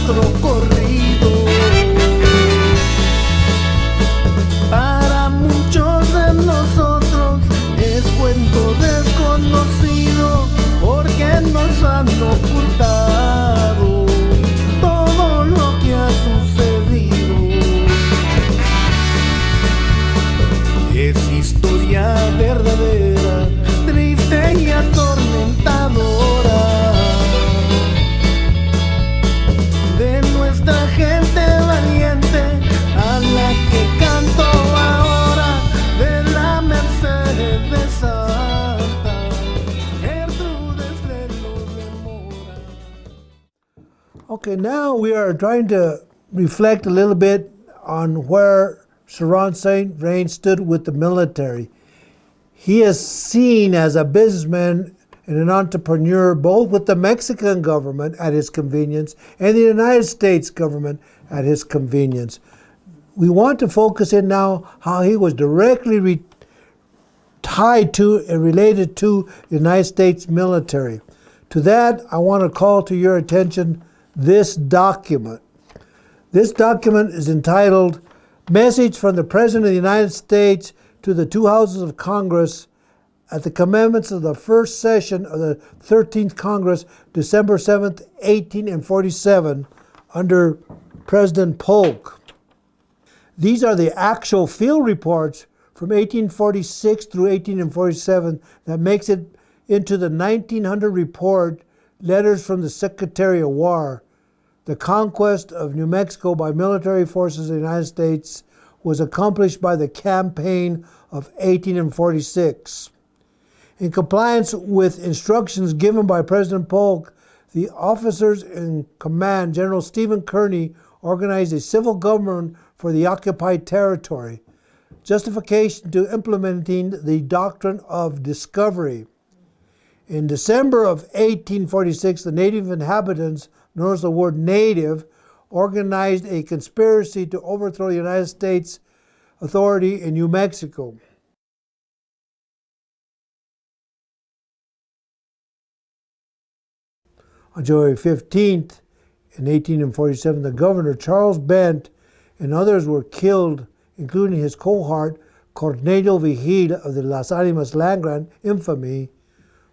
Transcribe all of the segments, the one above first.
nuestro corrido. Para muchos de nosotros es cuento desconocido, porque nos han ocultado todo lo que ha sucedido. Es historia verdadera, triste y atormentadora, de nuestra gente valiente a la que canto ahora, de la Mercedes de Santa Gertrudes de los de Mora. Okay, now we are trying to reflect a little bit on where Ceran St. Vrain stood with the military. He is seen as a businessman and an entrepreneur, both with the Mexican government at his convenience and the United States government at his convenience. We want to focus in now how he was directly tied to and related to the United States military. To that, I want to call to your attention this document. This document is entitled Message from the President of the United States to the two houses of Congress at the commencement of the first session of the 13th Congress, December 7th, 1847, under President Polk. These are the actual field reports from 1846 through 1847 that makes it into the 1900 report, Letters from the Secretary of War. The conquest of New Mexico by military forces of the United States was accomplished by the campaign of 1846. In compliance with instructions given by President Polk, the officers in command, General Stephen Kearny, organized a civil government for the occupied territory. Justification to implementing the doctrine of discovery. In December of 1846, the native inhabitants, notice the word native, organized a conspiracy to overthrow the United States authority in New Mexico. On January 15th, in 1847, the governor, Charles Bent, and others were killed, including his cohort, Cornelio Vigil of the Las Animas Land Grant infamy.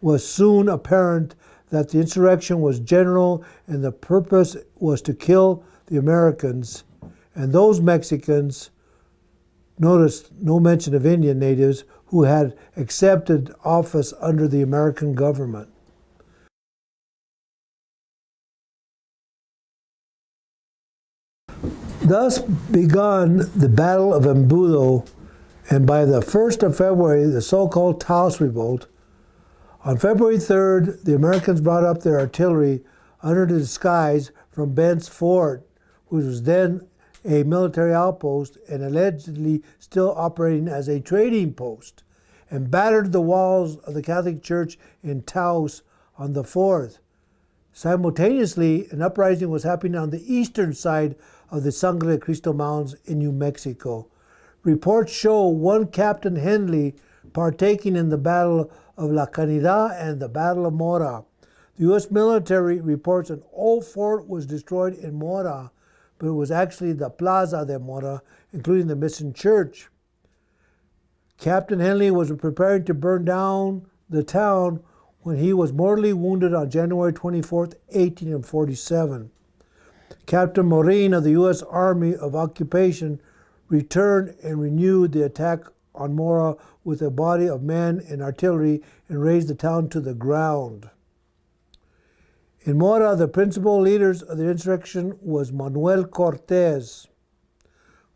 Was soon apparent that the insurrection was general and the purpose was to kill the Americans and those Mexicans, notice no mention of Indian natives, who had accepted office under the American government. Thus begun the Battle of Embudo, and by the 1st of February, the so-called Taos Revolt. On February 3rd, the Americans brought up their artillery under the disguise from Bent's Fort, which was then a military outpost and allegedly still operating as a trading post, and battered the walls of the Catholic Church in Taos on the 4th. Simultaneously, an uprising was happening on the eastern side of the Sangre de Cristo Mountains in New Mexico. Reports show one Captain Henley partaking in the Battle of La Canidad and the Battle of Mora. The U.S. military reports an old fort was destroyed in Mora, but it was actually the Plaza de Mora, including the missing church. Captain Henley was preparing to burn down the town when he was mortally wounded on January 24, 1847. Captain Morin of the U.S. Army of Occupation returned and renewed the attack on Mora with a body of men and artillery and razed the town to the ground. In Mora, the principal leaders of the insurrection was Manuel Cortez.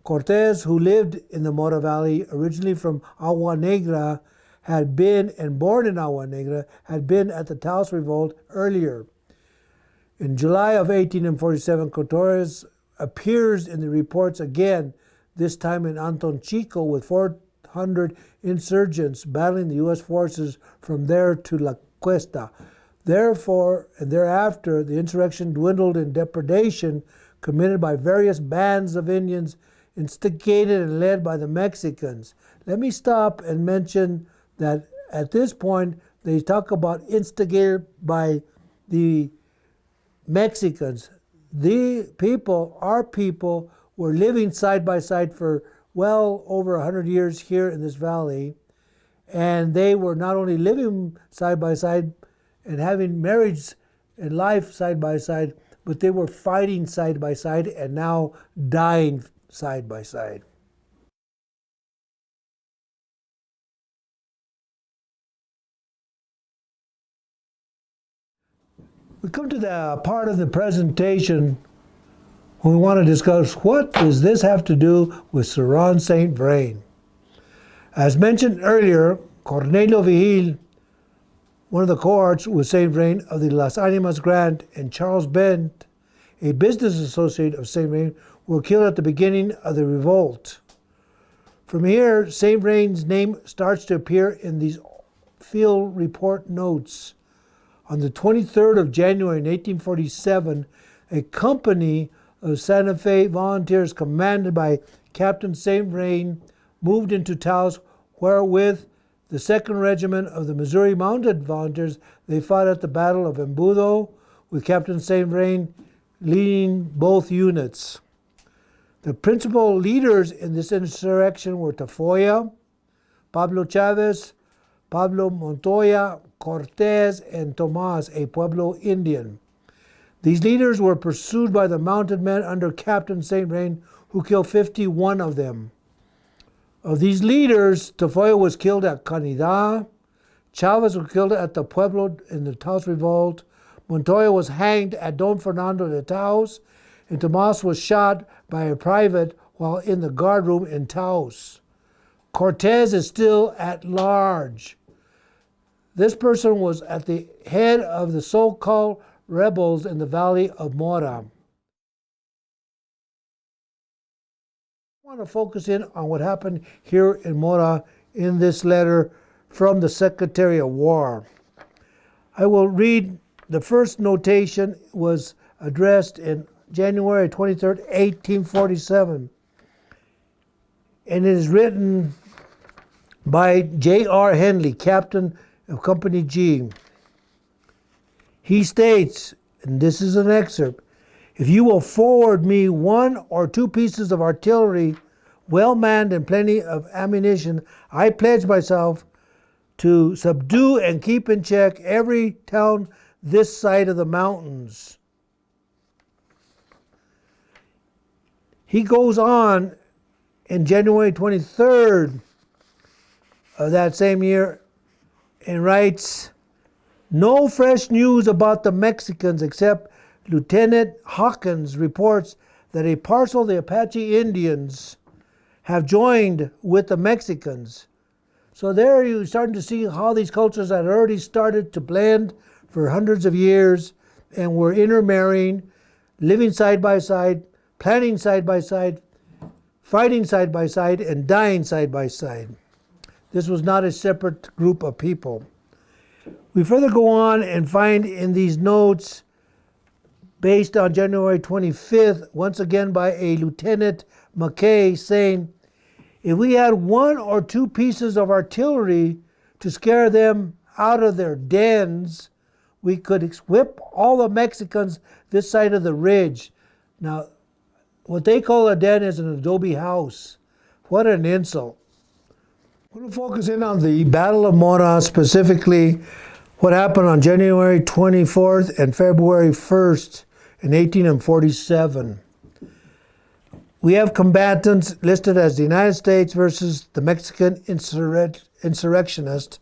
Cortez, who lived in the Mora Valley, originally from Agua Negra, had been, and born in Agua Negra, had been at the Taos Revolt earlier. In July of 1847, Cortez appears in the reports again, this time in Anton Chico with 400 insurgents battling the U.S. forces from there to La Cuesta. Therefore, and thereafter, the insurrection dwindled in depredation committed by various bands of Indians instigated and led by the Mexicans. Let me stop and mention that at this point, they talk about instigated by the Mexicans. the people, our people, were living side by side for well over 100 years here in this valley. And they were not only living side by side and having marriage and life side by side, but they were fighting side by side and now dying side by side. We come to the part of the presentation when we want to discuss what does this have to do with Ceran Saint Vrain. As mentioned earlier, Cornelio Vigil, one of the cohorts with Saint Vrain of the Las Animas Grande, and Charles Bent, a business associate of Saint Vrain, were killed at the beginning of the revolt. From here, Saint Vrain's name starts to appear in these field report notes. On the 23rd of January in 1847, a company of Santa Fe volunteers commanded by Captain Saint Vrain moved into Taos, where with the 2nd Regiment of the Missouri Mounted Volunteers, they fought at the Battle of Embudo, with Captain Saint Vrain leading both units. The principal leaders in this insurrection were Tafoya, Pablo Chavez, Pablo Montoya, Cortez, and Tomas, a Pueblo Indian. These leaders were pursued by the mounted men under Captain Saint Vrain, who killed 51 of them. Of these leaders, Tafoya was killed at Canida, Chavez was killed at the Pueblo in the Taos Revolt, Montoya was hanged at Don Fernando de Taos, and Tomas was shot by a private while in the guardroom in Taos. Cortez is still at large. This person was at the head of the so-called rebels in the valley of Mora. I want to focus in on what happened here in Mora in this letter from the Secretary of War. I will read the first notation was addressed in January 23rd, 1847. And it is written by J.R. Henley, captain of Company G. He states, and this is an excerpt, "If you will forward me 1 or 2 pieces of artillery, well manned and plenty of ammunition, I pledge myself to subdue and keep in check every town this side of the mountains." He goes on in January 23rd of that same year and writes, "No fresh news about the Mexicans except Lieutenant Hawkins reports that a parcel of the Apache Indians have joined with the Mexicans." So there you're starting to see how these cultures had already started to blend for hundreds of years and were intermarrying, living side by side, planning side by side, fighting side by side, and dying side by side. This was not a separate group of people. We further go on and find in these notes, based on January 25th, once again by a Lieutenant McKay, saying, "If we had 1 or 2 pieces of artillery to scare them out of their dens, we could whip all the Mexicans this side of the ridge." Now, what they call a den is an adobe house. What an insult. I'm going to focus in on the Battle of Mora, specifically what happened on January 24th and February 1st in 1847. We have combatants listed as the United States versus the Mexican insurrectionists,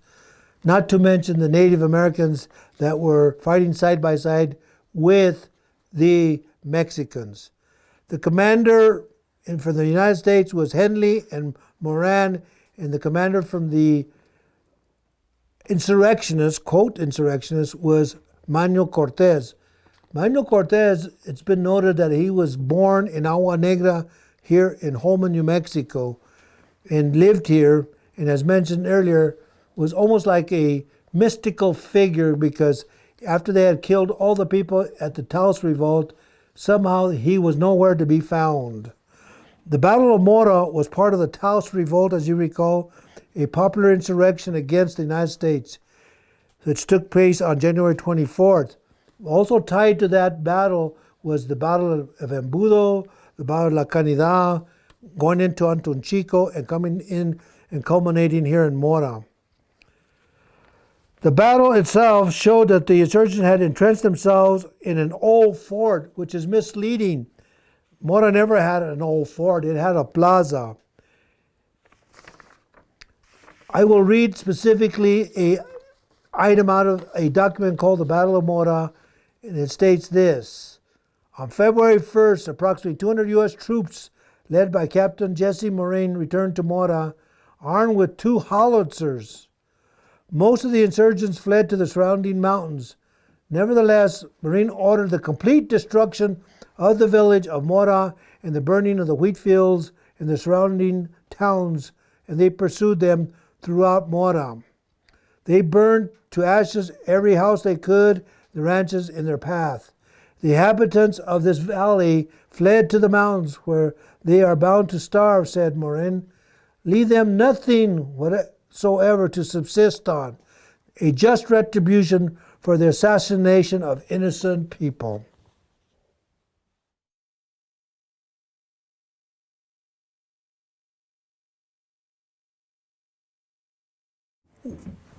not to mention the Native Americans that were fighting side by side with the Mexicans. The commander for the United States was Henley and Moran, and the commander from the insurrectionists, quote insurrectionists, was Manuel Cortez. Manuel Cortez, it's been noted that he was born in Agua Negra here in Holman, New Mexico, and lived here, and as mentioned earlier, was almost like a mystical figure because after they had killed all the people at the Taos Revolt, somehow he was nowhere to be found. The Battle of Mora was part of the Taos Revolt, as you recall, a popular insurrection against the United States, which took place on January 24th. Also tied to that battle was the Battle of Embudo, the Battle of La Canidad, going into Antonchico, and coming in and culminating here in Mora. The battle itself showed that the insurgents had entrenched themselves in an old fort, which is misleading. Mora never had an old fort, it had a plaza. I will read specifically an item out of a document called the Battle of Mora, and it states this. On February 1st, approximately 200 U.S. troops led by Captain Jesse Vrain returned to Mora, armed with 2 howitzers. Most of the insurgents fled to the surrounding mountains. Nevertheless, Vrain ordered the complete destruction of the village of Mora and the burning of the wheat fields in the surrounding towns, and they pursued them throughout Mora. They burned to ashes every house they could, the ranches in their path. The inhabitants of this valley fled to the mountains where they are bound to starve, said Vrain. Leave them nothing whatsoever to subsist on, a just retribution for the assassination of innocent people.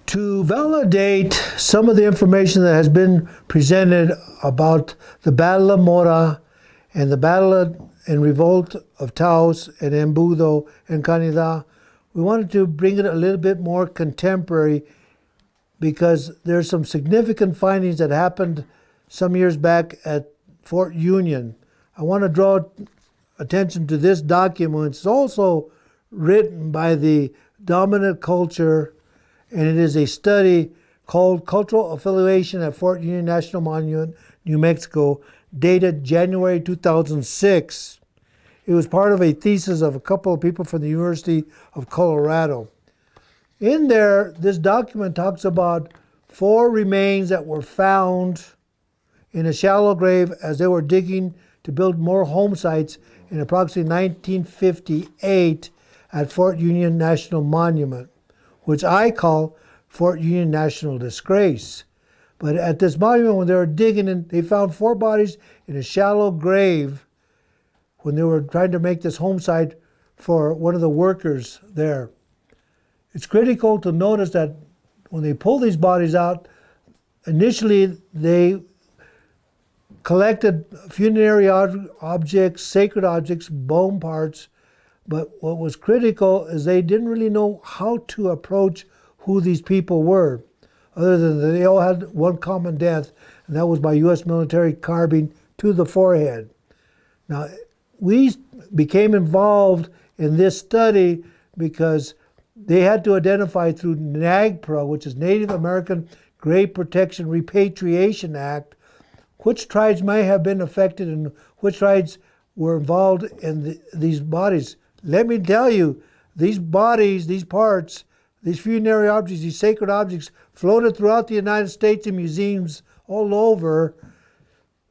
To validate some of the information that has been presented about the Battle of Mora and the Battle and Revolt of Taos and Embudo and Canida, we wanted to bring it a little bit more contemporary because there's some significant findings that happened some years back at Fort Union. I want to draw attention to this document. It's also written by the dominant culture, and it is a study called Cultural Affiliation at Fort Union National Monument, New Mexico, dated January 2006. It was part of a thesis of a couple of people from the University of Colorado. In there, this document talks about 4 remains that were found in a shallow grave as they were digging to build more home sites in approximately 1958 at Fort Union National Monument, which I call Fort Union National Disgrace. But at this monument, when they were digging, and they found 4 bodies in a shallow grave when they were trying to make this home site for one of the workers there. It's critical to notice that when they pull these bodies out, initially they collected funerary objects, sacred objects, bone parts, but what was critical is they didn't really know how to approach who these people were, other than that they all had one common death, and that was by U.S. military carbine to the forehead. Now, we became involved in this study because they had to identify through NAGPRA, which is Native American Grave Protection Repatriation Act, which tribes may have been affected and which tribes were involved in these bodies. Let me tell you, these bodies, these parts, these funerary objects, these sacred objects floated throughout the United States in museums all over,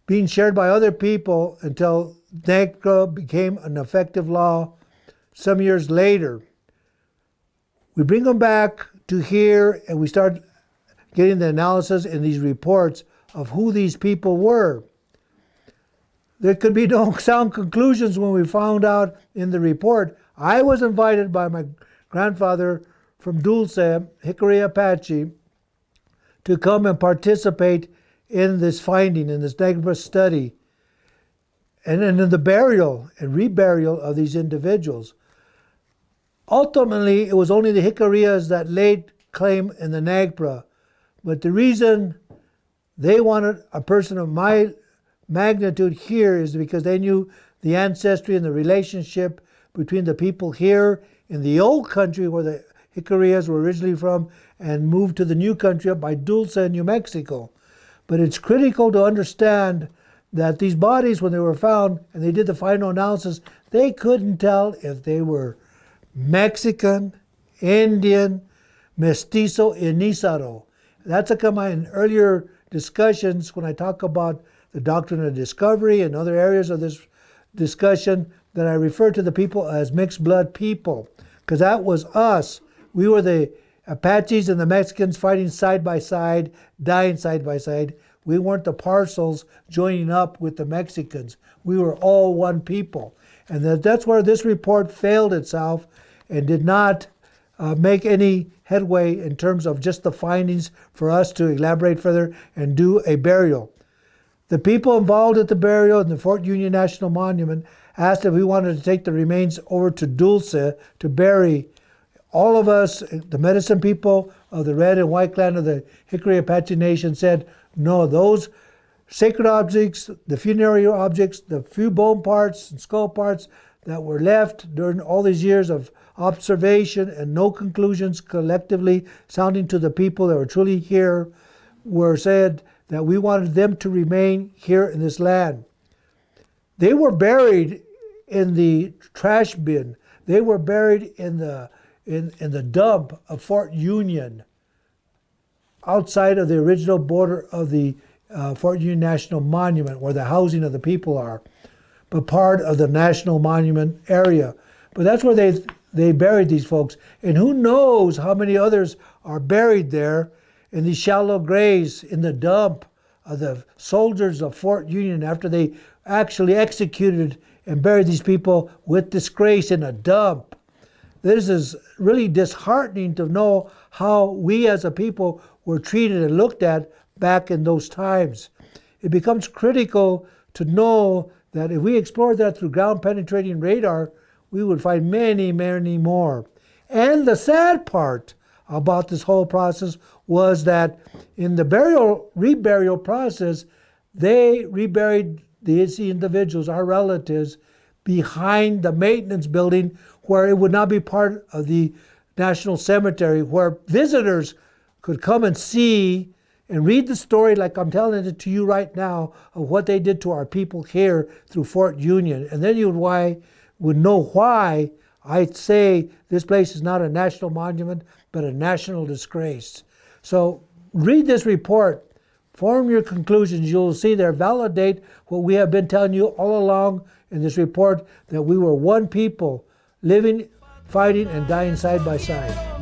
being shared by other people until NAGPRA became an effective law some years later. We bring them back to here and we start getting the analysis in these reports of who these people were. There could be no sound conclusions when we found out in the report. I was invited by my grandfather from Dulce, Hickory Apache, to come and participate in this finding, in this NAGPRA study, and in the burial and reburial of these individuals. Ultimately, it was only the Hickoryas that laid claim in the NAGPRA, but the reason they wanted a person of my magnitude here is because they knew the ancestry and the relationship between the people here in the old country where the Hickoryas were originally from and moved to the new country up by Dulce, New Mexico. But it's critical to understand that these bodies, when they were found and they did the final analysis, they couldn't tell if they were Mexican, Indian, Mestizo, Inizaro. That's come in earlier discussions when I talk about the doctrine of discovery and other areas of this discussion, that I refer to the people as mixed blood people, because that was us. We were the Apaches and the Mexicans fighting side by side, dying side by side. We weren't the parcels joining up with the Mexicans. We were all one people. And that's where this report failed itself and did not make any headway in terms of just the findings for us to elaborate further and do a burial. The people involved at the burial in the Fort Union National Monument asked if we wanted to take the remains over to Dulce to bury. All of us, the medicine people of the Red and White Clan of the Hickory Apache Nation, said, no, those sacred objects, the funerary objects, the few bone parts and skull parts that were left during all these years of observation and no conclusions collectively sounding to the people that were truly here, were said that we wanted them to remain here in this land. They were buried in the trash bin. They were buried in the dump of Fort Union, outside of the original border of the Fort Union National Monument, where the housing of the people are, but part of the National Monument area. But that's where they buried these folks. And who knows how many others are buried there in these shallow graves in the dump of the soldiers of Fort Union after they actually executed and buried these people with disgrace in a dump. This is really disheartening to know how we as a people were treated and looked at back in those times. It becomes critical to know that if we explored that through ground penetrating radar, we would find many, many more. And the sad part about this whole process was that in the reburial process, they reburied these individuals, our relatives, behind the maintenance building where it would not be part of the National Cemetery, where visitors could come and see and read the story like I'm telling it to you right now of what they did to our people here through Fort Union. And then you would know why I say this place is not a national monument, but a national disgrace. So read this report, form your conclusions. You'll see there, validate what we have been telling you all along in this report, that we were one people living, fighting, and dying side by side.